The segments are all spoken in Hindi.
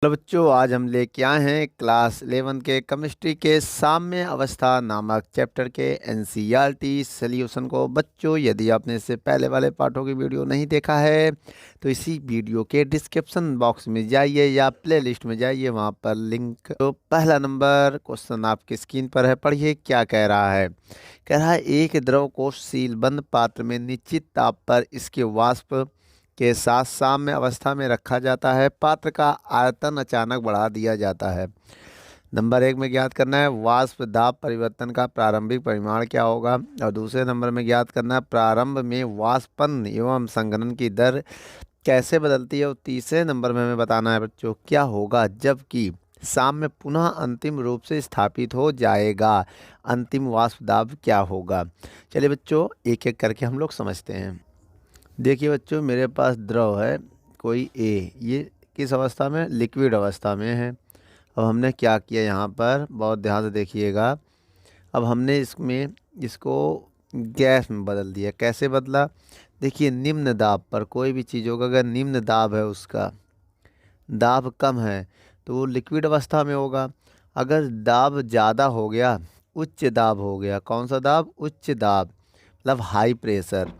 हेलो बच्चों, आज हम लेके आए हैं क्लास 11 के केमिस्ट्री के साम्य अवस्था नामक चैप्टर के एनसीईआरटी सॉल्यूशन को। बच्चों, यदि आपने इससे पहले वाले पाठों की वीडियो नहीं देखा है तो इसी वीडियो के डिस्क्रिप्शन बॉक्स में जाइए या प्ले लिस्ट में जाइए, वहाँ पर लिंक। तो पहला नंबर क्वेश्चन आपकी स्क्रीन पर है, पढ़िए क्या कह रहा है। कह रहा है एक द्रव को सीलबंद पात्र में निश्चित ताप पर इसके वाष्प के साथ साम्य अवस्था में रखा जाता है। पात्र का आयतन अचानक बढ़ा दिया जाता है। नंबर 1 में ज्ञात करना है वाष्प दाब परिवर्तन का प्रारंभिक परिमाण क्या होगा, और दूसरे नंबर में ज्ञात करना है प्रारंभ में वाष्पन एवं संघनन की दर कैसे बदलती है, और तीसरे नंबर में हमें बताना है बच्चों क्या होगा जबकि साम्य पुनः अंतिम रूप से स्थापित हो जाएगा। अंतिम वाष्प दाब क्या होगा। चलिए बच्चों, एक एक करके हम लोग समझते हैं। देखिए बच्चों, मेरे पास द्रव है कोई ए, ये किस अवस्था में, लिक्विड अवस्था में है। अब हमने क्या किया यहाँ पर, बहुत ध्यान से देखिएगा। अब हमने इसको गैस में बदल दिया। कैसे बदला, देखिए निम्न दाब पर कोई भी चीज़ होगा, अगर निम्न दाब है, उसका दाब कम है तो वो लिक्विड अवस्था में होगा। अगर दाब ज़्यादा हो गया, उच्च दाब हो गया, कौन सा दाब, उच्च दाब मतलब high pressure,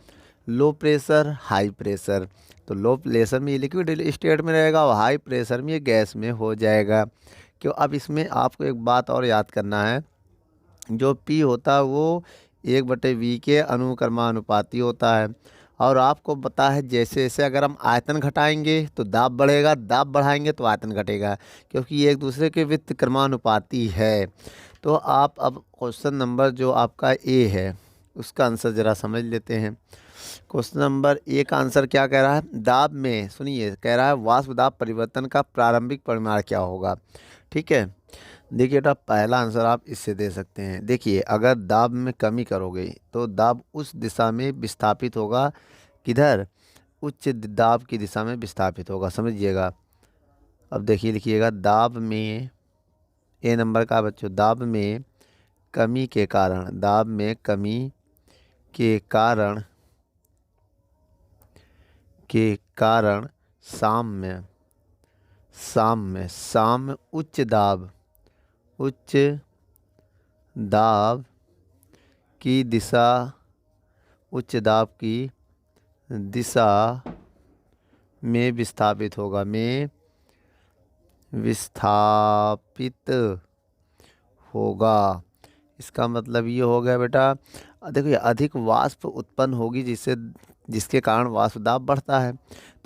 low pressure high pressure, तो लो प्रेशर में ये लिक्विड स्टेट में रहेगा और हाई प्रेशर में ये गैस में हो जाएगा। क्यों, अब इसमें आपको एक बात और याद करना है, जो पी होता है वो 1/V के अनुक्रमानुपाती होता है। और आपको पता है जैसे जैसे अगर हम आयतन घटाएंगे तो दाब बढ़ेगा, दाब बढ़ाएंगे तो आयतन घटेगा, क्योंकि ये एक दूसरे के वित्त क्रमानुपाती है। तो आप अब क्वेश्चन नंबर जो आपका ए है उसका आंसर ज़रा समझ लेते हैं। क्वेश्चन नंबर ए का आंसर क्या कह रहा है, दाब में सुनिए, कह रहा है वाष्प दाब परिवर्तन का प्रारंभिक परिमाण क्या होगा। ठीक है, देखिए बेटा, पहला आंसर आप इससे दे सकते हैं। देखिए अगर दाब में कमी करोगे तो दाब उस दिशा में विस्थापित होगा, किधर, उच्च दाब की दिशा में विस्थापित होगा, समझिएगा। अब देखिए लिखिएगा, दाब में ए नंबर का बच्चों, दाब में कमी के कारण, दाब में कमी के कारण साम्य साम्य साम्य उच्च दाब की दिशा, उच्च दाब की दिशा में विस्थापित होगा, में विस्थापित होगा। इसका मतलब ये हो गया बेटा, देखिए अधिक वाष्प उत्पन्न होगी जिसके कारण वाष्प दाब बढ़ता है।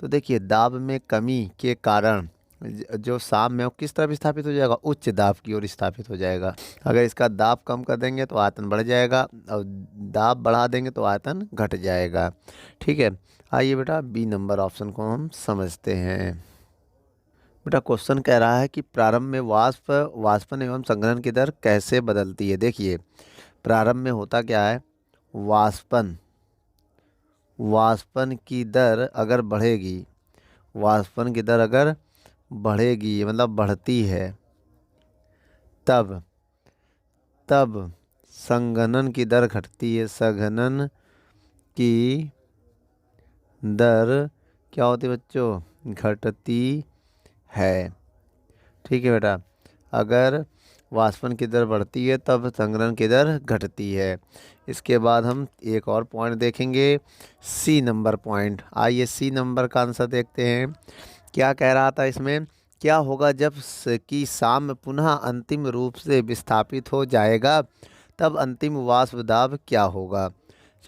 तो देखिए दाब में कमी के कारण जो साम्य है वो किस तरफ स्थापित हो जाएगा, उच्च दाब की ओर स्थापित हो जाएगा। अगर इसका दाब कम कर देंगे तो आयतन बढ़ जाएगा, और दाब बढ़ा देंगे तो आयतन घट जाएगा। ठीक है, आइए बेटा बी नंबर ऑप्शन को हम समझते हैं। बेटा क्वेश्चन कह रहा है कि प्रारंभ में वाष्पन एवं संघनन की दर कैसे बदलती है। देखिए प्रारंभ में होता क्या है, वाष्पन वाष्पन की दर अगर बढ़ेगी, वाष्पन की दर अगर बढ़ेगी मतलब बढ़ती है, तब तब संघनन की दर घटती है। संघनन की दर क्या होती है बच्चों, घटती है। ठीक है बेटा, अगर वाष्पन की दर बढ़ती है तब संघनन की दर घटती है। इसके बाद हम एक और पॉइंट देखेंगे, सी नंबर पॉइंट। आइए सी नंबर का आंसर देखते हैं। क्या कह रहा था इसमें, क्या होगा जब कि साम्य पुनः अंतिम रूप से विस्थापित हो जाएगा, तब अंतिम वाष्प दाब क्या होगा।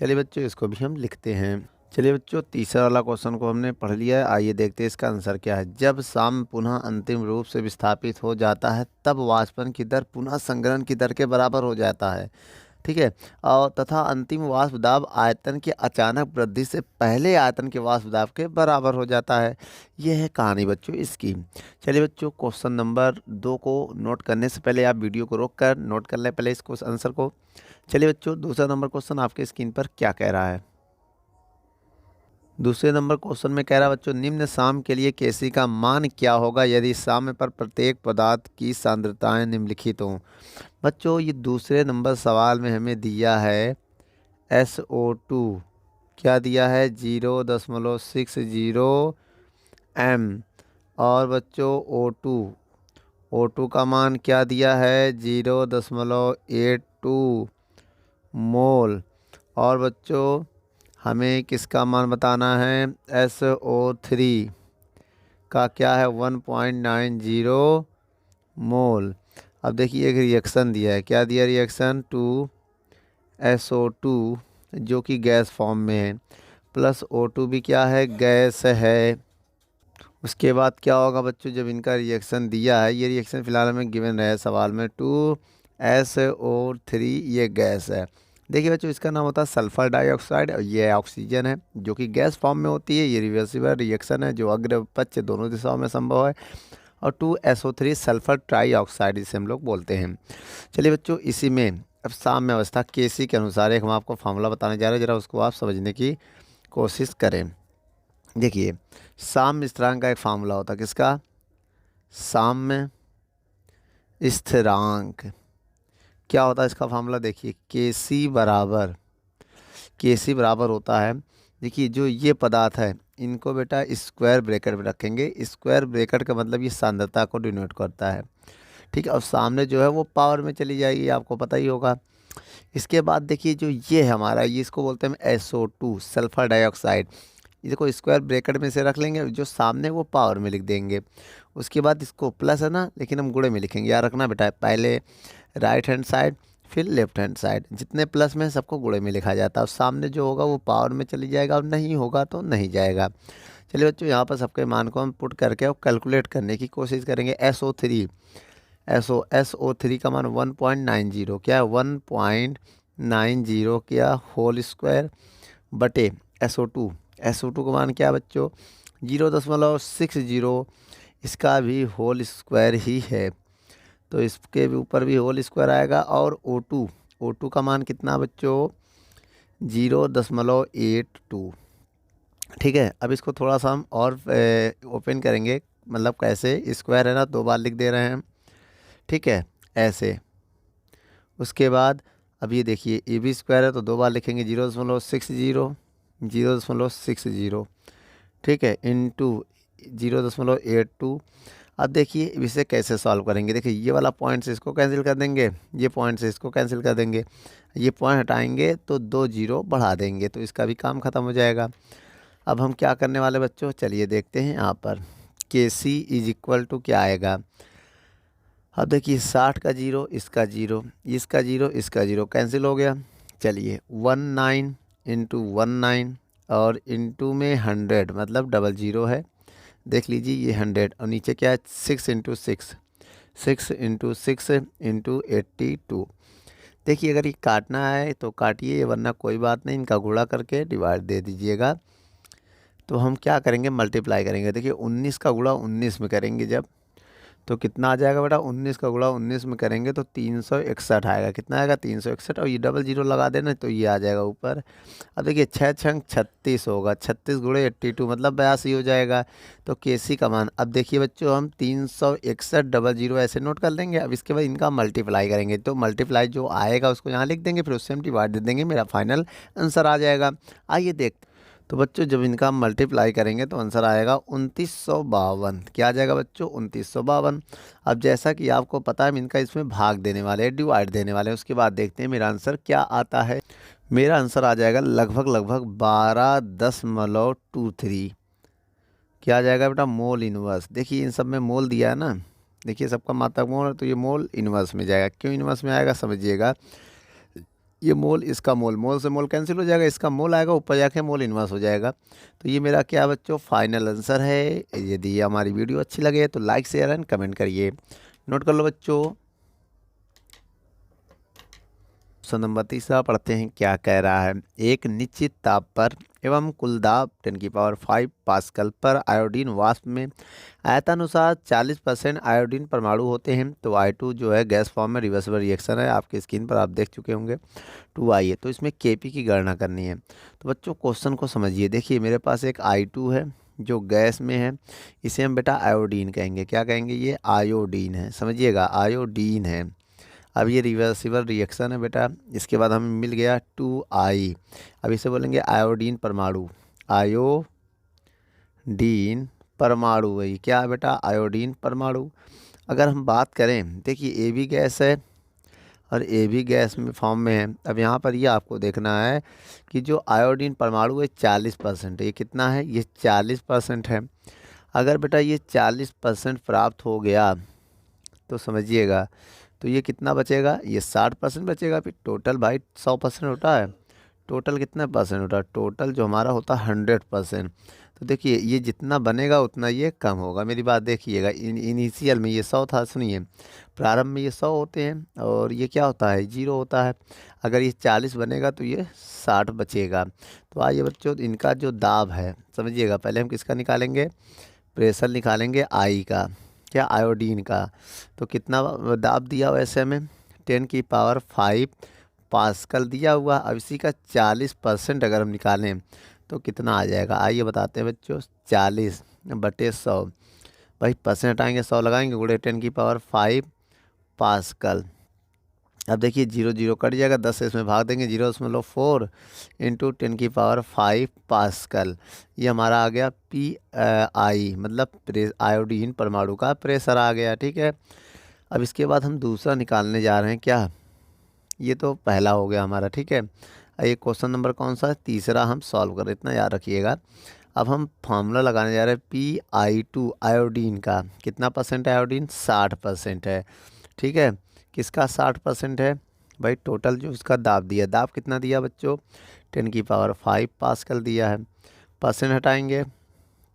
चलिए बच्चों, इसको भी हम लिखते हैं। चलिए बच्चों, तीसरा वाला क्वेश्चन को हमने पढ़ लिया है। आइए देखते हैं इसका आंसर क्या है। जब साम्य पुनः अंतिम रूप से विस्थापित हो जाता है तब वाष्पन की दर पुनः संघनन की दर के बराबर हो जाता है। ठीक है, और तथा अंतिम वाष्प दाब आयतन की अचानक वृद्धि से पहले आयतन के वाष्प दाब के बराबर हो जाता है। यह है कहानी बच्चों इसकी। चलिए बच्चों, क्वेश्चन नंबर 2 को नोट करने से पहले आप वीडियो को रोक कर नोट कर लें पहले इसको, आंसर को। चलिए बच्चों, दूसरा नंबर क्वेश्चन आपके स्क्रीन पर क्या कह रहा है। दूसरे नंबर क्वेश्चन में कह रहा है बच्चों, निम्न साम्य के लिए केसी का मान क्या होगा यदि साम्य पर प्रत्येक पदार्थ की सांद्रताएं निम्नलिखित हों। बच्चों ये दूसरे नंबर सवाल में हमें दिया है SO2, क्या दिया है, 0.60 m और बच्चों O2 का मान क्या दिया है 0.82 मोल। और बच्चों हमें किसका मान बताना है SO3 का क्या है 1.90 मोल। अब देखिए एक रिएक्शन दिया है, क्या दिया रिएक्शन 2SO2 जो कि गैस फॉर्म में है, प्लस O2 भी क्या है गैस है। उसके बाद क्या होगा बच्चों, जब इनका रिएक्शन दिया है, ये रिएक्शन फिलहाल हमें गिवन है सवाल में 2SO3 ये गैस है। देखिए बच्चों इसका नाम होता है सल्फर डाइऑक्साइड और ये ऑक्सीजन है जो कि गैस फॉर्म में होती है। ये रिवर्सिबल रिएक्शन है जो अग्र पश्च दोनों दिशाओं में संभव है। और 2SO3 सल्फर ट्राईऑक्साइड इसे हम लोग बोलते हैं। चलिए बच्चों इसी में अब साम्य अवस्था केसी के अनुसार एक हम आपको फार्मूला बताने जा रहे हैं, जरा उसको आप समझने की कोशिश करें। देखिए साम्य स्थिरांक का एक फार्मूला होता है, किसका साम्य स्थिरांक। क्या होता है इसका फार्मूला, देखिए केसी बराबर होता है। देखिए जो ये पदार्थ है इनको बेटा स्क्वायर ब्रैकेट में रखेंगे। स्क्वायर ब्रैकेट का मतलब ये सांद्रता को डिनोट करता है, ठीक है। और सामने जो है वो पावर में चली जाएगी, आपको पता ही होगा। इसके बाद देखिए जो ये है हमारा, ये इसको बोलते हैं SO2 सल्फर डाइऑक्साइड। इसको स्क्वायर ब्रैकेट में से रख लेंगे, जो सामने वो पावर में लिख देंगे। उसके बाद इसको प्लस है ना, लेकिन हम गुणे में लिखेंगे, याद रखना बेटा, पहले राइट हैंड साइड फिर लेफ्ट हैंड साइड, जितने प्लस में सबको गुणे में लिखा जाता है। और सामने जो होगा वो पावर में चली जाएगा और नहीं होगा तो नहीं जाएगा। चलिए बच्चों यहाँ पर सबके मान को हम पुट करके और कैलकुलेट करने की कोशिश करेंगे। SO3 का मान 1.90 क्या है 1.90 क्या होल स्क्वायर बटे SO2 का मान क्या है बच्चों 0.60, इसका भी होल स्क्वायर ही है, तो इसके भी ऊपर भी होल स्क्वायर आएगा। और O2 का मान कितना बच्चों 0.82, ठीक है। अब इसको थोड़ा सा हम और ओपन करेंगे, मतलब कैसे, स्क्वायर है ना, दो बार लिख दे रहे हैं, ठीक है, ऐसे। उसके बाद अब ये देखिए ये भी स्क्वायर है तो दो बार लिखेंगे 0.60, ठीक है, इंटू 0.82। अब देखिए इसे कैसे सॉल्व करेंगे, देखिए ये वाला पॉइंट से इसको कैंसिल कर देंगे, ये पॉइंट से इसको कैंसिल कर देंगे, ये पॉइंट हटाएंगे तो 2 जीरो बढ़ा देंगे, तो इसका भी काम ख़त्म हो जाएगा। अब हम क्या करने वाले बच्चों, चलिए देखते हैं यहाँ पर KC इज इक्वल टू क्या आएगा। अब देखिए 60 का जीरो, इसका जीरो, इसका जीरो, इसका जीरो कैंसिल हो गया। चलिए 19 इंटू 19 और इंटू में 100 मतलब डबल ज़ीरो है, देख लीजिए ये 100, और नीचे क्या है 6 इंटू 6 इंटू 82। देखिए अगर ये काटना है तो काटिए, वरना कोई बात नहीं, इनका गुणा करके डिवाइड दे दीजिएगा। तो हम क्या करेंगे मल्टीप्लाई करेंगे, देखिए 19 का गुणा 19 में करेंगे जब, तो कितना आ जाएगा बेटा 19 का गुणा 19 में करेंगे तो 361 आएगा। कितना आएगा 361, और ये डबल जीरो लगा देना तो ये आ जाएगा ऊपर। अब देखिए 6 छंग 36 होगा, 36 गुणे 82 मतलब 82 हो जाएगा। तो KC का मान, अब देखिए बच्चों हम 361 डबल जीरो ऐसे नोट कर लेंगे। अब इसके बाद इनका मल्टीप्लाई करेंगे, तो मल्टीप्लाई जो आएगा उसको यहाँ लिख देंगे, फिर उससे हम डिवाइड दे देंगे, मेरा फाइनल आंसर आ जाएगा। आइए देखते। तो बच्चों जब इनका मल्टीप्लाई करेंगे तो आंसर आएगा 2952। क्या आ जाएगा बच्चों 2952। अब जैसा कि आपको पता है हम इनका इसमें भाग देने वाले हैं, डिवाइड देने वाले हैं। उसके बाद देखते हैं मेरा आंसर क्या आता है। मेरा आंसर आ जाएगा लगभग 12.23। क्या आ जाएगा बेटा मोल इनवर्स। देखिए इन सब में मोल दिया है ना, देखिए सबका मात्रक मोल है, तो ये मोल इनवर्स में जाएगा। क्यों इनवर्स में आएगा समझिएगा, ये मोल इसका मोल, मोल से मोल कैंसिल हो जाएगा, इसका मोल आएगा ऊपर जाके मोल इन्वर्स हो जाएगा। तो ये मेरा क्या बच्चों फाइनल आंसर है। यदि हमारी वीडियो अच्छी लगे तो लाइक शेयर एंड कमेंट करिए। नोट कर लो बच्चों। क्वेश्चन नंबर 3 पढ़ते हैं क्या कह रहा है। एक निश्चित ताप पर एवं कुल दाब 10⁵ पास्कल पर आयोडीन वाष्प में आयतानुसार 40% आयोडीन परमाणु होते हैं। तो I2 जो है गैस फॉर्म में रिवर्सिबल रिएक्शन है, आपकी स्क्रीन पर आप देख चुके होंगे। 2I है, तो इसमें Kp की गणना करनी है। तो बच्चों क्वेश्चन को समझिए, देखिए मेरे पास एक I2 है जो गैस में है, इसे हम बेटा आयोडीन कहेंगे। क्या कहेंगे, ये आयोडीन है, समझिएगा आयोडीन है। अब ये रिवर्सिबल रिएक्शन है बेटा। इसके बाद हमें मिल गया 2I। अब इसे बोलेंगे आयोडीन परमाणु, आयोडीन परमाणु, वही क्या है बेटा, आयोडीन परमाणु। अगर हम बात करें, देखिए ए भी गैस है और ए भी गैस में फॉर्म में है। अब यहाँ पर ये आपको देखना है कि जो आयोडीन परमाणु है 40% है। ये कितना है, ये 40% है। अगर बेटा ये 40% प्राप्त हो गया तो समझिएगा, तो ये कितना बचेगा, ये 60% बचेगा। फिर टोटल भाई 100% होता है, टोटल कितना परसेंट होता है, टोटल जो हमारा होता है 100%। तो देखिए ये जितना बनेगा उतना ये कम होगा। मेरी बात देखिएगा, इनिशियल में ये 100 था, सुनिए प्रारंभ में ये 100 होते हैं और ये क्या होता है, 0 होता है। अगर ये 40 बनेगा तो ये 60 बचेगा। तो आइए बच्चों, इनका जो दाब है समझिएगा, पहले हम किसका निकालेंगे, प्रेशर निकालेंगे आई का, क्या, आयोडीन का। तो कितना दाब दिया वैसे हमें, 10⁵ पास्कल दिया हुआ। अब इसी का 40% अगर हम निकालें तो कितना आ जाएगा, आइए बताते हैं बच्चों। 40/100, भाई परसेंट हटाएंगे, 100 लगाएंगे, गुणे 10⁵ पास्कल। अब देखिए 0 0 कट जाएगा, 10 से इसमें भाग देंगे, 0.4 इंटू 10⁵ पास्कल। ये हमारा आ गया PI, मतलब आयोडीन परमाणु का प्रेशर आ गया। ठीक है, अब इसके बाद हम दूसरा निकालने जा रहे हैं, क्या, ये तो पहला हो गया हमारा। ठीक है, ये क्वेश्चन नंबर कौन सा है, तीसरा हम सॉल्व कर रहे, इतना याद रखिएगा। अब हम फार्मूला लगाने जा रहे हैं PI2 आयोडीन का। कितना परसेंट है आयोडीन, 60% है। ठीक है, किसका 60% है, भाई टोटल जो इसका दाब दिया, दाब कितना दिया बच्चों, 10⁵ पास्कल दिया है। परसेंट हटाएंगे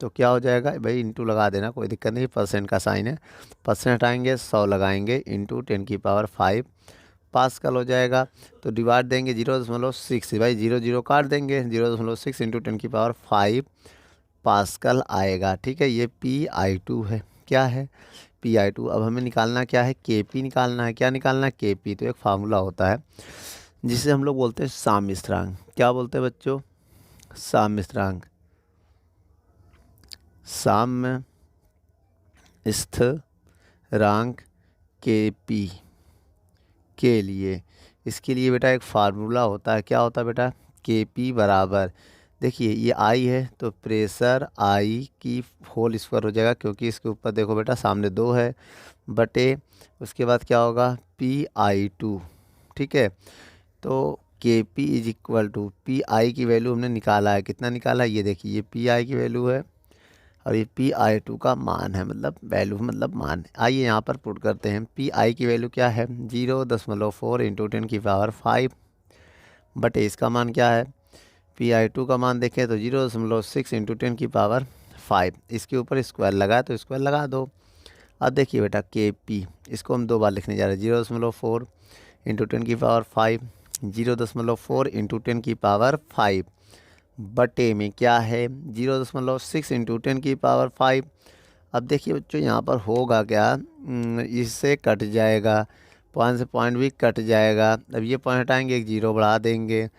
तो क्या हो जाएगा, भाई इंटू लगा देना, कोई दिक्कत नहीं, परसेंट का साइन है। परसेंट हटाएंगे, 100 लगाएंगे, इंटू 10⁵ पास्कल हो जाएगा। तो डिवाइड देंगे 0.6, भाई 0 0 काट देंगे, 0.6 इंटू 10⁵ पास्कल आएगा। ठीक है, ये PI2 है, क्या है, PI2। अब हमें निकालना क्या है, KP निकालना है। क्या निकालना है, KP। तो एक फार्मूला होता है जिसे हम लोग बोलते हैं साम्य स्थिरांक। क्या बोलते हैं बच्चों, साम्य स्थिरांक, साम्य स्थिरांक KP के लिए, इसके लिए बेटा एक फार्मूला होता है। क्या होता है बेटा, KP बराबर, देखिए ये आई है तो प्रेशर आई की होल स्क्वायर हो जाएगा, क्योंकि इसके ऊपर देखो बेटा सामने 2 है, बटे उसके बाद क्या होगा, PI2। ठीक है, तो KP is equal to, PI की वैल्यू हमने निकाला है, कितना निकाला है, ये देखिए ये PI की वैल्यू है और ये PI2 का मान है, मतलब वैल्यू मतलब मान। आइए यहाँ पर पुट करते हैं, PI की वैल्यू क्या है, 0.4 इंटू 10⁵ बटे इसका मान क्या है, PI2 का मान देखें तो 0.6 इंटू 10⁵। इसके ऊपर स्क्वायर लगाए तो स्क्वायर लगा दो। अब देखिए बेटा KP, इसको हम 2 बार लिखने जा रहे हैं, 0.4 इंटू 10⁵, 0.4 इंटू 10⁵ बटे में क्या है, 0.6 इंटू 10⁵। अब देखिए बच्चों यहाँ पर होगा क्या, इससे कट जाएगा, पॉइंट से पॉइंट भी कट जाएगा। अब ये पॉइंट हटाएंगे, एक 0 बढ़ा देंगे।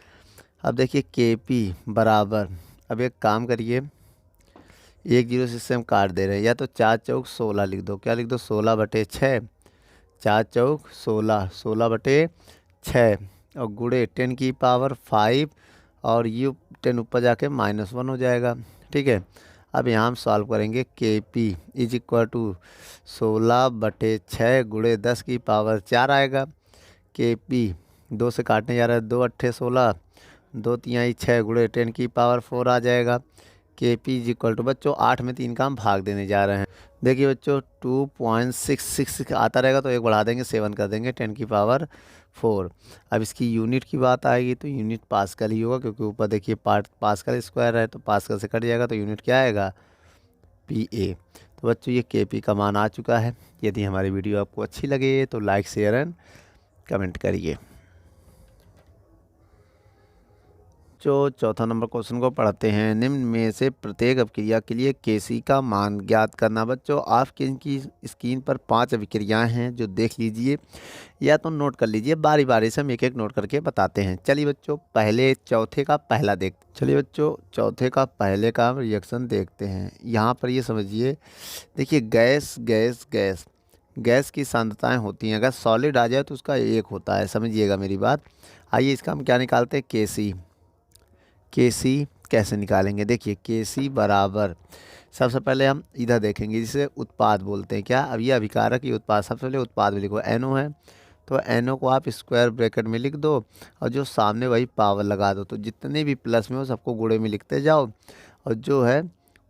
अब देखिए KP बराबर, अब एक काम करिए, एक 0 से इससे हम काट दे रहे हैं, या तो 4 चौक 16 लिख दो, क्या लिख दो, 16/6, 4 चौक 16, 16/6 और गुणे 10⁵ और ये 10 ऊपर जाके -1 हो जाएगा। ठीक है, अब यहाँ हम सॉल्व करेंगे, KP इज इक्वल टू 16/6 गुणे 10⁴ आएगा। KP 2 से काटने जा रहा है, 2 अट्ठे 16, 2 तिहाई 6 गुणे 10⁴ आ जाएगा। KP इज इक्वल टू, बच्चों 8 में 3 का हम भाग देने जा रहे हैं। देखिए बच्चों 2.66 आता रहेगा तो एक बढ़ा देंगे, 7 कर देंगे 10⁴। अब इसकी यूनिट की बात आएगी तो यूनिट पास्कल ही होगा, क्योंकि ऊपर देखिए पास्कल स्क्वायर है तो पास्कल से कट जाएगा, तो यूनिट क्या आएगा, PA। तो बच्चों ये KP का मान आ चुका है। यदि हमारी वीडियो आपको अच्छी लगे तो लाइक शेयर एंड कमेंट करिए। जो चौथा नंबर क्वेश्चन को पढ़ते हैं, निम्न में से प्रत्येक अभिक्रिया के लिए KC का मान ज्ञात करना। बच्चों आपकी इनकी स्क्रीन पर 5 अभिक्रियाएं हैं जो देख लीजिए या तो नोट कर लीजिए, बारी बारी से हम एक एक नोट करके बताते हैं। चलिए बच्चों पहले चौथे का पहला चलिए बच्चों चौथे का पहले का रिएक्शन देखते हैं। यहाँ पर ये समझिए, देखिए गैस गैस गैस गैस की सांद्रताएँ होती हैं, अगर सॉलिड आ जाए तो उसका एक होता है, समझिएगा मेरी बात। आइए इसका हम क्या निकालते हैं, KC कैसे निकालेंगे, देखिए KC बराबर सबसे पहले हम इधर देखेंगे जिसे उत्पाद बोलते हैं। क्या? अब ये अभिकारक, ये उत्पाद। सबसे पहले उत्पाद में लिखो NO है, तो NO को आप स्क्वायर ब्रैकेट में लिख दो और जो सामने वही पावर लगा दो। तो जितने भी प्लस में हो सबको गुणे में लिखते जाओ और जो है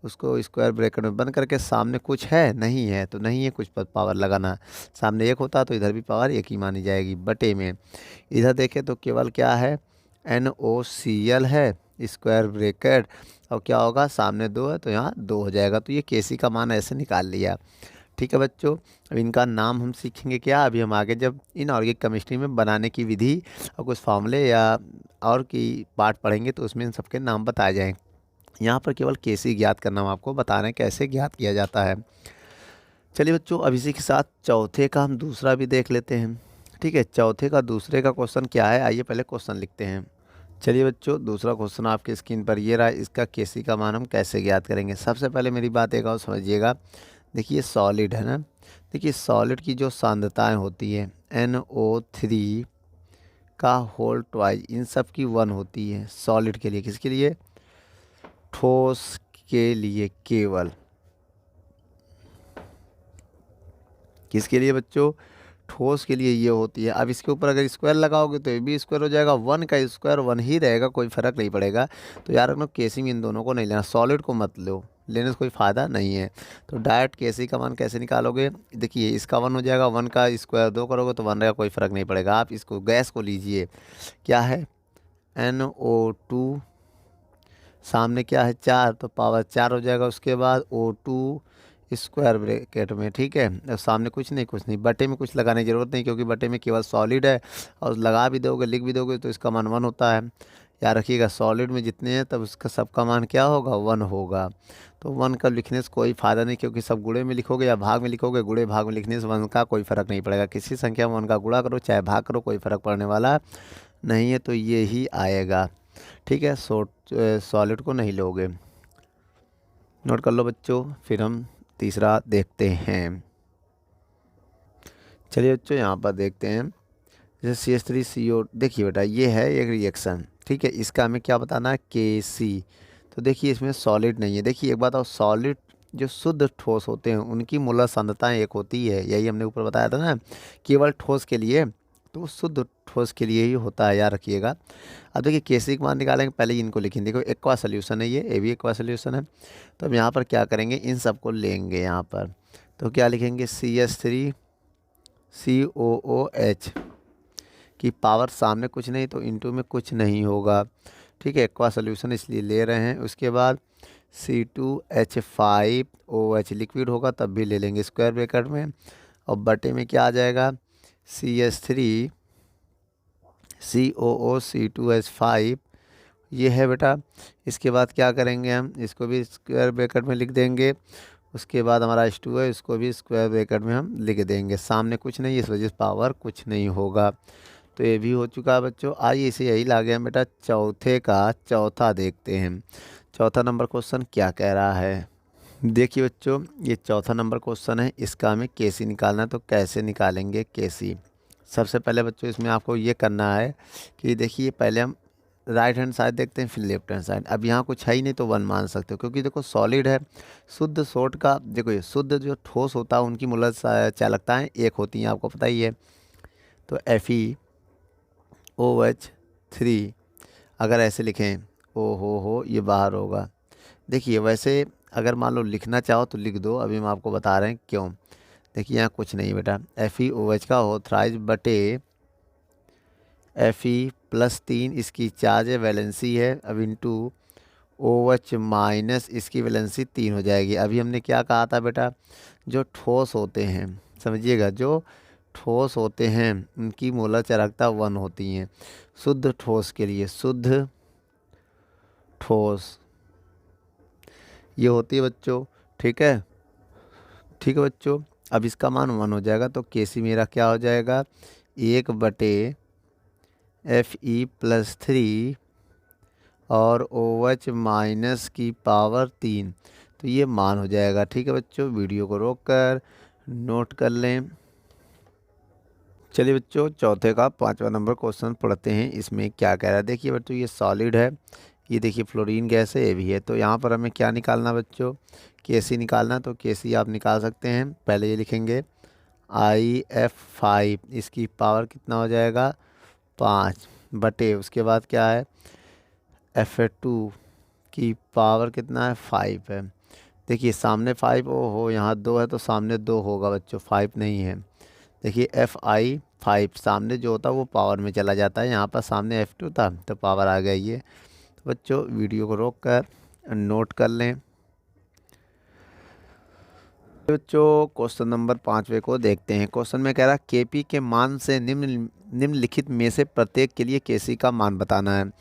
उसको स्क्वायर ब्रैकेट में बंद करके सामने कुछ है नहीं है तो नहीं है, कुछ पर पावर लगाना। सामने एक होता तो इधर भी पावर एक ही मानी जाएगी, बटे में। इधर देखें तो केवल क्या है, NOCl है, स्क्वायर ब्रैकेट, और क्या होगा, सामने 2 है तो यहाँ 2 हो जाएगा। तो ये Kc का मान ऐसे निकाल लिया। ठीक है बच्चों, अब इनका नाम हम सीखेंगे क्या, अभी हम आगे जब इनऑर्गेनिक केमिस्ट्री में बनाने की विधि और कुछ फॉर्मूले या और की पार्ट पढ़ेंगे तो उसमें इन सबके नाम बताए जाएंगे। यहाँ पर केवल Kc ज्ञात करना हम आपको बता रहे हैं कैसे ज्ञात किया जाता है। चलिए बच्चों, अब इसी के साथ चौथे का हम दूसरा भी देख लेते हैं। ठीक है, चौथे का दूसरे का क्वेश्चन क्या है, आइए पहले क्वेश्चन लिखते हैं। चलिए बच्चों, दूसरा क्वेश्चन आपके स्क्रीन पर ये रहा। इसका Kc का मान हम कैसे ज्ञात करेंगे। सबसे पहले मेरी बात एक और समझिएगा। देखिए सॉलिड है ना, देखिए सॉलिड की जो सांद्रताएं होती है NO3 का होल ट्वाइस, इन सब की 1 होती है सॉलिड के लिए। किसके लिए? ठोस के लिए केवल। किसके लिए बच्चों? ठोस के लिए ये होती है। अब इसके ऊपर अगर स्क्वायर लगाओगे तो ये भी स्क्वायर हो जाएगा, 1 का स्क्वायर 1 ही रहेगा, कोई फर्क नहीं पड़ेगा। तो यार रखना Kc में इन दोनों को नहीं लेना, सॉलिड को मत लो, लेने से कोई फ़ायदा नहीं है। तो डायरेक्ट Kc का मान कैसे निकालोगे, देखिए इसका 1 हो जाएगा, 1 का स्क्वायर 2 करोगे तो 1 रहेगा, कोई फ़र्क नहीं पड़ेगा। आप इसको गैस को लीजिए, क्या है NO2, सामने क्या है 4 तो पावर 4 हो जाएगा। उसके बाद O2 स्क्वायर ब्रैकेट में, ठीक है, और सामने कुछ नहीं, बटे में कुछ लगाने की ज़रूरत नहीं क्योंकि बटे में केवल सॉलिड है, और लगा भी दोगे लिख भी दोगे तो इसका मान 1 होता है। याद रखिएगा सॉलिड में जितने हैं तब उसका सबका मान क्या होगा, 1 होगा। तो 1 का लिखने से कोई फ़ायदा नहीं क्योंकि सब गुणे में लिखोगे या भाग में लिखोगे, गुणे भाग में लिखने से 1 का कोई फ़र्क नहीं पड़ेगा। किसी संख्या में 1 का गुणा करो चाहे भाग करो, कोई फ़र्क पड़ने वाला नहीं है, तो ये ही आएगा। ठीक है, सॉलिड को नहीं लोगे, नोट कर लो बच्चों। फिर हम तीसरा देखते हैं। चलिए बच्चों, यहाँ पर देखते हैं जैसे CH3CO। देखिए बेटा ये है एक रिएक्शन, ठीक है, इसका हमें क्या बताना है, Kc। तो देखिए इसमें सॉलिड नहीं है। देखिए एक बात और, सॉलिड जो शुद्ध ठोस होते हैं उनकी मोलर सांद्रताएं एक होती है, यही हमने ऊपर बताया था ना, केवल ठोस के लिए, तो शुद्ध ठोस के लिए ही होता है, याद रखिएगा। अब देखिए Kc का मान निकालेंगे, पहले इनको लिखेंगे। देखो एक्वा सोल्यूशन है, ये भी एक्वा सोल्यूशन है। तो अब यहाँ पर क्या करेंगे, इन सबको लेंगे यहाँ पर, तो क्या लिखेंगे CH3COOH की पावर सामने कुछ नहीं तो इनटू में कुछ नहीं होगा। ठीक है, एक्वा सोल्यूशन इसलिए ले रहे हैं। उसके बाद C2H5OH लिक्विड होगा तब भी ले लेंगे स्क्वायर ब्रैकेट में, और बटे में क्या आ जाएगा, CH3COOC2H5 ये है बेटा। इसके बाद क्या करेंगे, हम इसको भी स्क्वायर ब्रैकेट में लिख देंगे। उसके बाद हमारा H2 है, इसको भी स्क्वायर ब्रैकेट में हम लिख देंगे। सामने कुछ नहीं, इस वजह से पावर कुछ नहीं होगा। तो ये भी हो चुका है बच्चों। आइए इसे यही ला गया बेटा, चौथे का चौथा देखते हैं। चौथा नंबर क्वेश्चन क्या कह रहा है। देखिए बच्चों, ये चौथा नंबर क्वेश्चन है, इसका हमें Kc निकालना है। तो कैसे निकालेंगे Kc। सबसे पहले बच्चों इसमें आपको ये करना है कि देखिए पहले हम राइट हैंड साइड देखते हैं फिर लेफ्ट हैंड साइड। अब यहाँ कुछ है ही नहीं तो 1 मान सकते हो क्योंकि देखो सॉलिड है। शुद्ध सोट का देखो, ये शुद्ध जो ठोस होता है उनकी मोलर चालकताएं एक होती हैं, आपको पता ही है। तो FeOH3 अगर ऐसे लिखें, ओ हो ये बाहर होगा। देखिए वैसे अगर मान लो लिखना चाहो तो लिख दो, अभी हम आपको बता रहे हैं क्यों। देखिए यहाँ कुछ नहीं बेटा, FeOH का होथराइज बटे Fe+3 इसकी चार्ज है, वैलेंसी है, अब इंटू OH माइनस इसकी वैलेंसी 3 हो जाएगी। अभी हमने क्या कहा था बेटा, जो ठोस होते हैं, समझिएगा, जो ठोस होते हैं उनकी मोलर चालकता 1 होती हैं। शुद्ध ठोस के लिए, शुद्ध ठोस ये होती है बच्चों। ठीक है, ठीक है बच्चों, अब इसका मान 1 हो जाएगा। तो Kc मेरा क्या हो जाएगा, 1/Fe+3 और OH माइनस की पावर 3। तो ये मान हो जाएगा। ठीक है बच्चों, वीडियो को रोक कर नोट कर लें। चलिए बच्चों, चौथे का 5वां नंबर क्वेश्चन पढ़ते हैं। इसमें क्या कह रहा है, देखिए बच्चों ये सॉलिड है, ये देखिए फ्लोरीन गैस है, ये भी है। तो यहाँ पर हमें क्या निकालना बच्चों, Kc निकालना। तो Kc आप निकाल सकते हैं। पहले ये लिखेंगे IF5, इसकी पावर कितना हो जाएगा 5 बटे, उसके बाद क्या है Fa2 की पावर कितना है 5 है। देखिए सामने 5 हो यहाँ 2 है तो सामने 2 होगा बच्चों, 5 नहीं है। देखिए Fi5 सामने जो होता है वो पावर में चला जाता है, यहाँ पर सामने F2 था तो पावर आ गई है। तो बच्चों वीडियो को रोक कर नोट कर लें। बच्चों क्वेश्चन नंबर 5वें को देखते हैं। क्वेश्चन में कह रहा Kp के मान से निम्नलिखित में से प्रत्येक के लिए Kc का मान बताना है।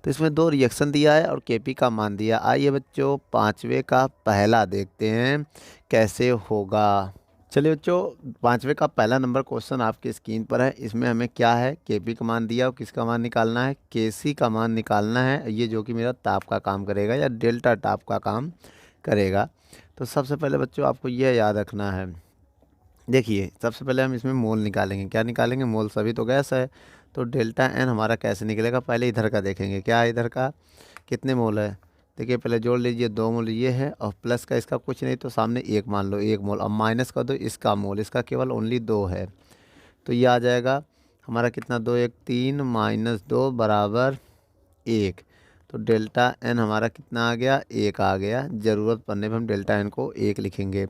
तो इसमें 2 रिएक्शन दिया है और Kp का मान दिया। आइए बच्चों 5वें का पहला देखते हैं कैसे होगा। चलिए बच्चों 5वें का पहला नंबर क्वेश्चन आपकी स्क्रीन पर है। इसमें हमें क्या है Kp का मान दिया और किसका मान निकालना है, Kc का मान निकालना है। ये जो कि मेरा ताप का काम करेगा या डेल्टा ताप का काम करेगा। तो सबसे पहले बच्चों आपको यह याद रखना है, देखिए सबसे पहले हम इसमें मोल निकालेंगे। क्या निकालेंगे, मोल, सभी तो गैस है। तो डेल्टा एन हमारा कैसे निकलेगा, पहले इधर का देखेंगे। क्या है इधर का, कितने मोल है, देखिए पहले जोड़ लीजिए 2 मोल ये है और प्लस का इसका कुछ नहीं तो सामने 1 मान लो 1 मोल। अब माइनस का दो इसका मोल, इसका केवल ओनली 2 है। तो ये आ जाएगा हमारा कितना, 2 1 3 माइनस 2 बराबर 1। तो डेल्टा एन हमारा कितना आ गया, 1 आ गया। ज़रूरत पड़ने पर हम डेल्टा एन को 1 लिखेंगे।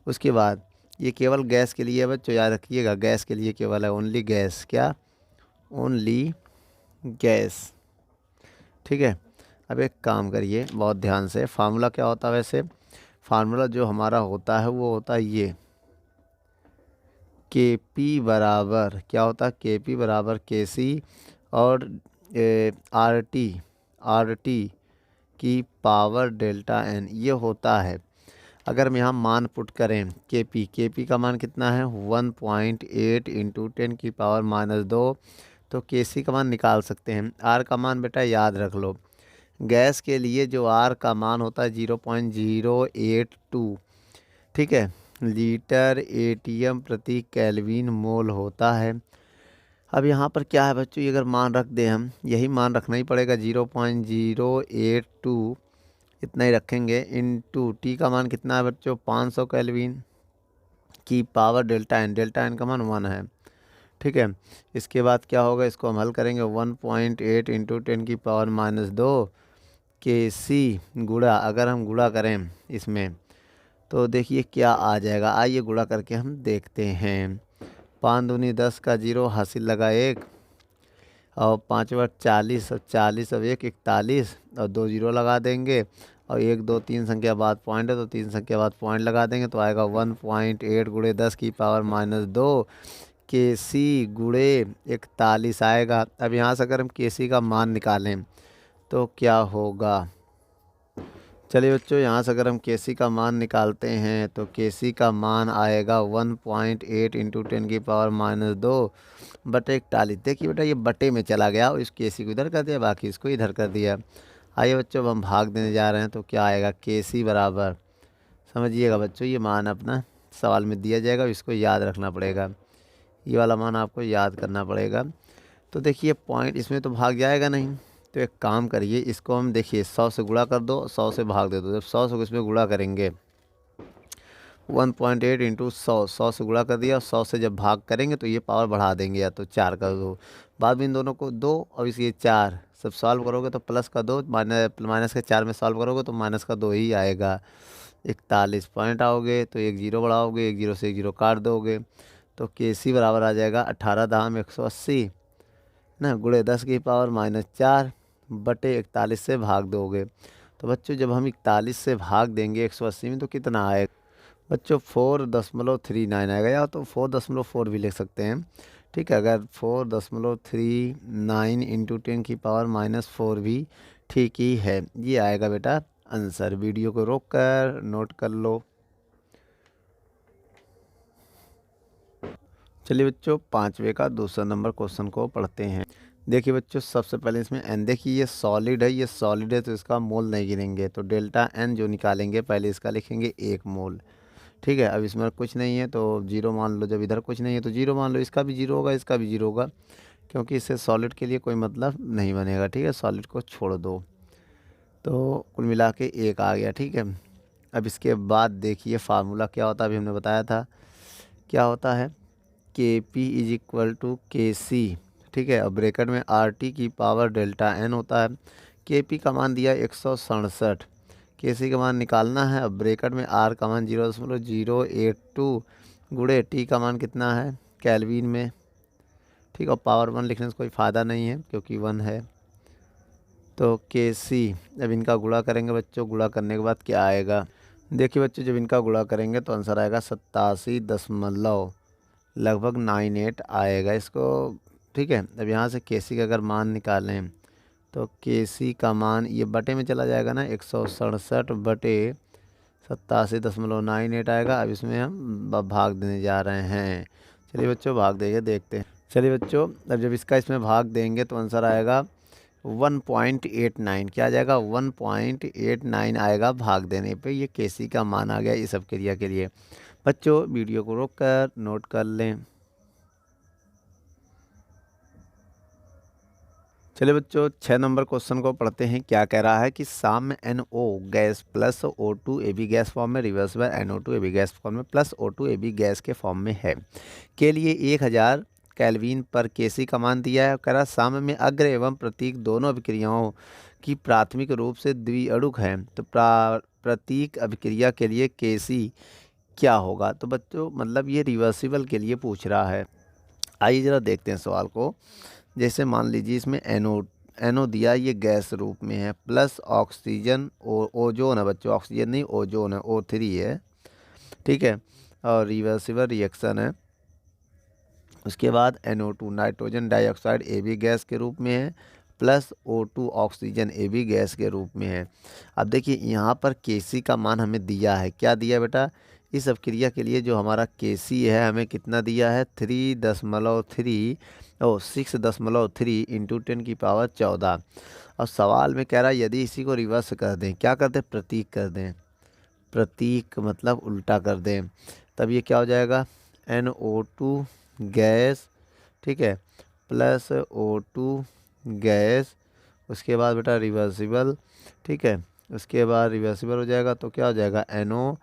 उसके बाद ये केवल गैस के लिए है बच्चों, याद रखिएगा गैस के लिए केवल है, ओनली गैस। क्या, ओनली गैस, ठीक है। अब एक काम करिए बहुत ध्यान से, फार्मूला क्या होता है वैसे, फार्मूला जो हमारा होता है वो होता है ये Kp बराबर क्या होता है, Kp बराबर Kc और RT की पावर डेल्टा एन, ये होता है। अगर हम यहाँ मान पुट करें Kp का मान कितना है 1.8 इंटू 10 की पावर -2, तो Kc का मान निकाल सकते हैं। R का मान बेटा याद रख लो, गैस के लिए जो R का मान होता है 0.082, ठीक है, लीटर एटीएम प्रति केल्विन मोल होता है। अब यहाँ पर क्या है बच्चों, ये अगर मान रख दें हम, यही मान रखना ही पड़ेगा 0.082, इतना ही रखेंगे। इनटू टी का मान कितना है बच्चों 500 केल्विन की पावर डेल्टा एन का मान 1 है, ठीक है। इसके बाद क्या होगा, इसको हम हल करेंगे 1.8 इंटू 10 की पावर -2 Kc गुणा, अगर हम गुणा करें इसमें तो देखिए क्या आ जाएगा। आइए गुणा करके हम देखते हैं। 5 दूनी 10 का 0 हासिल लगा 1 और 5 × 40 और 40 और 1 41 और 2 0 लगा देंगे और 1 2 3 संख्या बाद पॉइंट है तो 3 संख्या बाद पॉइंट लगा देंगे तो आएगा 1.8 गुणे 10 की पावर -2 Kc गुणे 41 आएगा। अब यहाँ से अगर हम Kc का मान निकालें तो क्या होगा, चलिए बच्चों यहाँ से अगर हम Kc का मान निकालते हैं तो Kc का मान आएगा 1.8 इंटू 10 की पावर -2 बटे 41। देखिए बेटा ये बटे में चला गया और इस Kc को इधर कर दिया, बाकी इसको इधर कर दिया। आइए बच्चों अब हम भाग देने जा रहे हैं तो क्या आएगा, Kc बराबर, समझिएगा बच्चों ये मान अपना सवाल में दिया जाएगा, इसको याद रखना पड़ेगा, ये वाला मान आपको याद करना पड़ेगा। तो देखिए पॉइंट इसमें तो भाग जाएगा नहीं, तो एक काम करिए इसको हम देखिए 100 से गुणा कर दो, 100 से भाग दे दो। जब 100 से इसमें गुणा करेंगे 1.8 इंटू 100 से गुणा कर दिया, 100 से जब भाग करेंगे तो ये पावर बढ़ा देंगे, या तो 4 कर दो, बाद में इन दोनों को 2 और इसे 4 सब सॉल्व करोगे तो प्लस का 2 माइनस के 4 में सॉल्व करोगे तो माइनस का 2 ही आएगा। 41 पॉइंट आओगे तो 1 0 बढ़ाओगे, 1 0 से 1 0 काट दोगे तो Kc बराबर आ जाएगा 18 धाम 180 ना, गुणे 10 की पावर -4 बटे 41 से भाग दोगे। तो बच्चों जब हम 41 से भाग देंगे 180 में तो कितना आएगा बच्चों 4.39 आएगा, या तो 4.4 भी लिख सकते हैं, ठीक है। अगर 4.39 इंटू 10 की पावर -4 भी ठीक ही है, ये आएगा बेटा आंसर। वीडियो को रोक कर नोट कर लो। चलिए बच्चों 5वें का दूसरा नंबर क्वेश्चन को पढ़ते हैं। देखिए बच्चों सबसे पहले इसमें एन, देखिए ये सॉलिड है, ये सॉलिड है तो इसका मोल नहीं गिनेंगे, तो डेल्टा एन जो निकालेंगे पहले इसका लिखेंगे 1 मोल, ठीक है। अब इसमें कुछ नहीं है तो 0 मान लो, जब इधर कुछ नहीं है तो 0 मान लो, इसका भी 0 होगा, इसका भी 0 होगा, क्योंकि इससे सॉलिड के लिए कोई मतलब नहीं बनेगा, ठीक है, सॉलिड को छोड़ दो। तो कुल मिला के 1 आ गया। ठीक है, अब इसके बाद देखिए फार्मूला क्या होता है, अभी हमने बताया था क्या होता है, के पी इज इक्वल टू के सी। ठीक है, और ब्रैकेट में आर टी की पावर डेल्टा एन होता है। के पी का मान दिया 167, के सी का मान निकालना है। अब ब्रैकेट में आर का मान 0.082 गुणे टी का मान कितना है केल्विन में। ठीक, और पावर 1 लिखने से कोई फ़ायदा नहीं है क्योंकि 1 है। तो के सी, जब इनका गुणा करेंगे बच्चों, गुणा करने के बाद क्या आएगा, देखिए बच्चों जब इनका गुणा करेंगे तो आंसर आएगा 87 दशमलव लगभग 98 आएगा इसको। ठीक है, अब यहाँ से के सी का अगर मान निकालें तो के सी का मान ये बटे में चला जाएगा ना, 167 बटे 87.98 आएगा। अब इसमें हम भाग देने जा रहे हैं। चलिए बच्चों भाग देंगे, देखते हैं। चलिए बच्चों, अब जब इसका इसमें भाग देंगे तो आंसर आएगा 1.89। क्या आ जाएगा, 1.89 आएगा भाग देने पे। ये के सी का मान आ गया इस सब क्रिया के लिए। बच्चों वीडियो को रोक कर नोट कर लें। चलिए बच्चों 6 नंबर क्वेश्चन को पढ़ते हैं। क्या कह रहा है कि साम्य NO gas plus O2 AB gas form में, reverse by NO2 AB gas form में प्लस O2 AB गैस के फॉर्म में है के लिए 1000 केल्विन पर केसी का मान दिया है। कह रहा साम्य में अग्र एवं प्रतीक दोनों अभिक्रियाओं की प्राथमिक रूप से द्विअणुक है, तो प्रतीक अभिक्रिया के लिए केसी क्या होगा। तो बच्चों मतलब ये रिवर्सिबल के लिए पूछ रहा है। आइए ज़रा देखते हैं सवाल को। जैसे मान लीजिए इसमें NO दिया, ये गैस रूप में है, प्लस ऑक्सीजन ओजोन है बच्चों, ऑक्सीजन नहीं ओजोन है, O3 है। ठीक है, और रिवर्सिबल रिएक्शन है। उसके बाद NO2 nitrogen dioxide AB gas के रूप में है, plus O2 oxygen AB gas के रूप में है। अब देखिए यहाँ पर Kc का मान हमें दिया है, क्या दिया बेटा, इस अभिक्रिया के लिए जो हमारा Kc है हमें कितना दिया है, 6.3 इंटू 10 की पावर 14। और सवाल में कह रहा है यदि इसी को रिवर्स कर दें, क्या कर दें, प्रतीक कर दें, प्रतीक मतलब उल्टा कर दें, तब ये क्या हो जाएगा, NO2 गैस, ठीक है, प्लस O2 गैस, उसके बाद बेटा रिवर्सिबल। ठीक है, उसके बाद रिवर्सिबल हो जाएगा तो क्या हो जाएगा, NO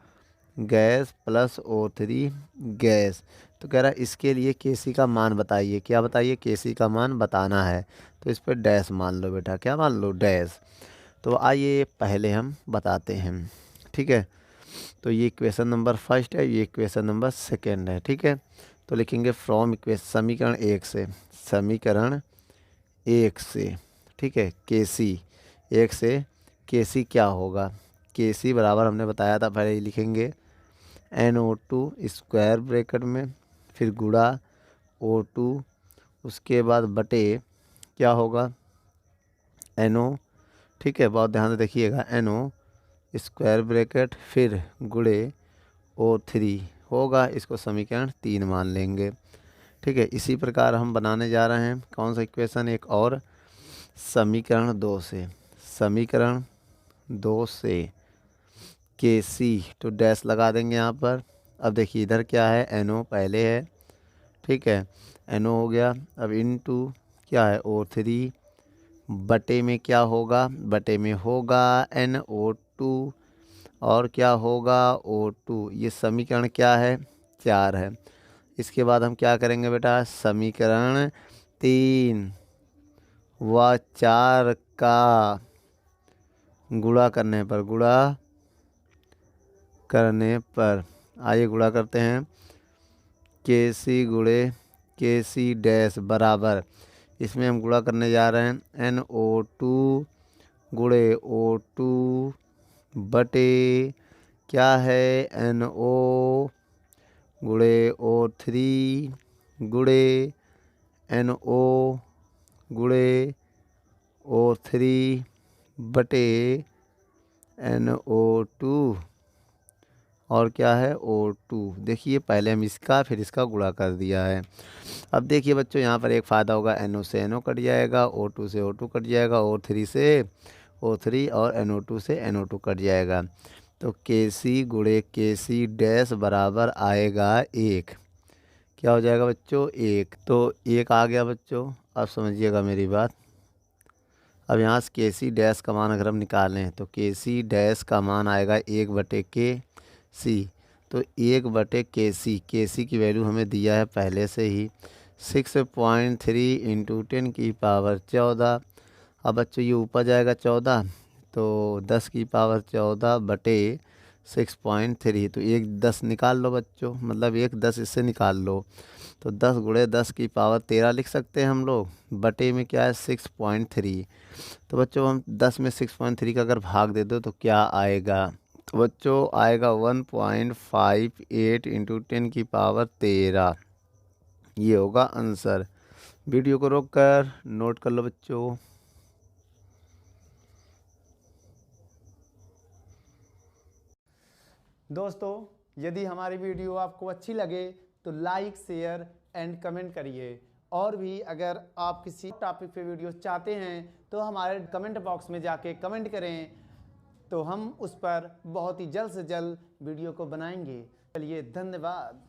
gas plus O3 gas. तो कह रहा है इसके लिए केसी का मान बताइए, क्या बताइए, केसी का मान बताना है। तो इस पर डैश मान लो बेटा, क्या मान लो, डैश। तो आइए पहले हम बताते हैं। ठीक है, तो ये इक्वेशन नंबर फर्स्ट है, ये इक्वेशन नंबर सेकंड है। ठीक है, तो लिखेंगे फ्रॉम इक्वेशन समीकरण 1 से, समीकरण 1 से, ठीक है, केसी 1 से केसी क्या होगा, केसी बराबर हमने बताया था, पहले ही लिखेंगे NO2 स्क्वायर ब्रैकेट में, फिर गुणा O2, उसके बाद बटे क्या होगा NO। ठीक है, बहुत ध्यान से देखिएगा, NO स्क्वायर ब्रैकेट फिर गुणे O3 होगा, इसको समीकरण 3 मान लेंगे। ठीक है, इसी प्रकार हम बनाने जा रहे हैं कौन सा इक्वेशन, एक और, समीकरण 2 से, समीकरण 2 से केसी, तो डैश लगा देंगे यहाँ पर। अब देखिए इधर क्या है, NO पहले है, ठीक है, NO हो गया। अब इनटू क्या है, O3, बटे में क्या होगा, बटे में होगा NO2, और क्या होगा O2। ये समीकरण क्या है, 4 है। इसके बाद हम क्या करेंगे बेटा, समीकरण 3 व 4 का गुणा करने पर, गुणा करने पर, आइए गुणा करते हैं, केसी गुणे केसी डैश बराबर, इसमें हम गुणा करने जा रहे हैं NO2 गुणे O2 बटे क्या है, NO गुणे O3 गुणे NO गुणे O3 बटे NO2 और क्या है O2। देखिए पहले हम इसका फिर इसका गुणा कर दिया है। अब देखिए बच्चों यहाँ पर एक फ़ायदा होगा, NO से NO कट जाएगा, O2 से O2 कट जाएगा, O3 से O3 और NO2 से NO2 कट जाएगा। तो KC गुणे KC डैश बराबर आएगा 1। क्या हो जाएगा बच्चों, 1। तो 1 आ गया बच्चों। अब समझिएगा मेरी बात, अब यहाँ से के सी डैश का मान अगर हम निकालें तो के सी डैश का मान आएगा 1/के सी। तो 1/के सी की वैल्यू हमें दिया है पहले से ही 6.3 इंटू 10⁻14। अब बच्चों ये ऊपर जाएगा 14, तो 10⁻14/6.3। तो एक 10 निकाल लो बच्चों, मतलब एक 10 इससे निकाल लो। तो 10 × 10⁻13 लिख सकते हैं हम लोग। बटे में क्या है 6.3। तो बच्चों हम 10 में 6.3 का अगर भाग दे दो तो क्या आएगा? तो बच्चों आएगा 1.58 इंटू 10⁻13। ये होगा आंसर। वीडियो को रोक कर नोट कर लो बच्चों। दोस्तों, यदि हमारी वीडियो आपको अच्छी लगे तो लाइक, शेयर एंड कमेंट करिए। और भी अगर आप किसी टॉपिक पे वीडियो चाहते हैं तो हमारे कमेंट बॉक्स में जाके कमेंट करें, तो हम उस पर बहुत ही जल्द से जल्द वीडियो को बनाएंगे। चलिए, धन्यवाद।